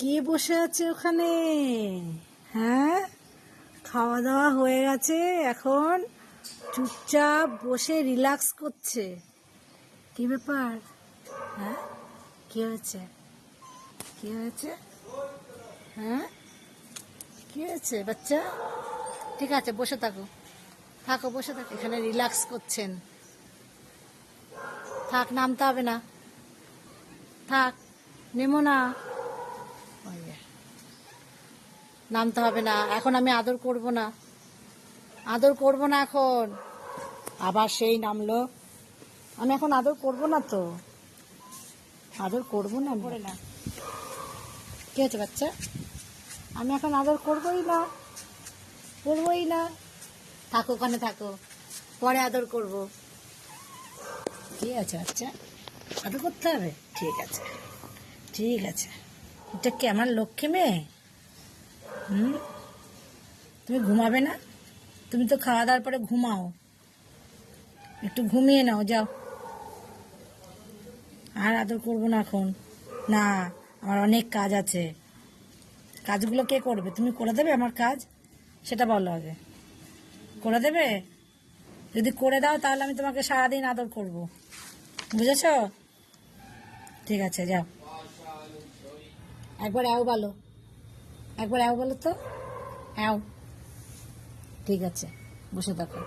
কে বসে আছে ওখানে? হ্যাঁ, খাওয়া দাওয়া হয়ে গেছে, এখন চুপচাপ বসে রিল্যাক্স করছে। কি ব্যাপার? হ্যাঁ, কি হয়েছে? কি হয়েছে? হ্যাঁ, কি হয়েছে বাচ্চা? ঠিক আছে, বসে থাকো, থাকো, বসে থাকো। এখানে রিল্যাক্স করছেন। থাক, নামতে হবে না, থাক, নেমো না। ওই যে, নামতে হবে না এখন, আমি আদর করব না, আদর করব না এখন। আবার সেই নামলো। আমি এখন আদর করব না তো, আদর করব না, পড়ে না। কি হয়েছে বাচ্চা? আমি এখন আদর করবই না, করবই না। থাকো, ওখানে থাকো, পরে আদর করব। ঠিক আছে বাচ্চা, আদর করতে হবে? ঠিক আছে, ঠিক আছে। এটা কি আমার লক্ষ্মী মেয়ে? হুম, তুমি ঘুমাবে না? তুমি তো খাওয়া দাওয়ার পরে ঘুমাও, একটু ঘুমিয়ে নাও, যাও। আর আদর করবো না এখন, না, আমার অনেক কাজ আছে। কাজগুলো কে করবে? তুমি করে দেবে আমার কাজ? সেটা বলো আগে, করে দেবে? যদি করে দাও তাহলে আমি তোমাকে সারাদিন আদর করব, বুঝেছ? ঠিক আছে, যাও। একবার অ্যাও বলো, একবার অ্যাও বলো তো, অ্যাও। ঠিক আছে, বসে থাকো।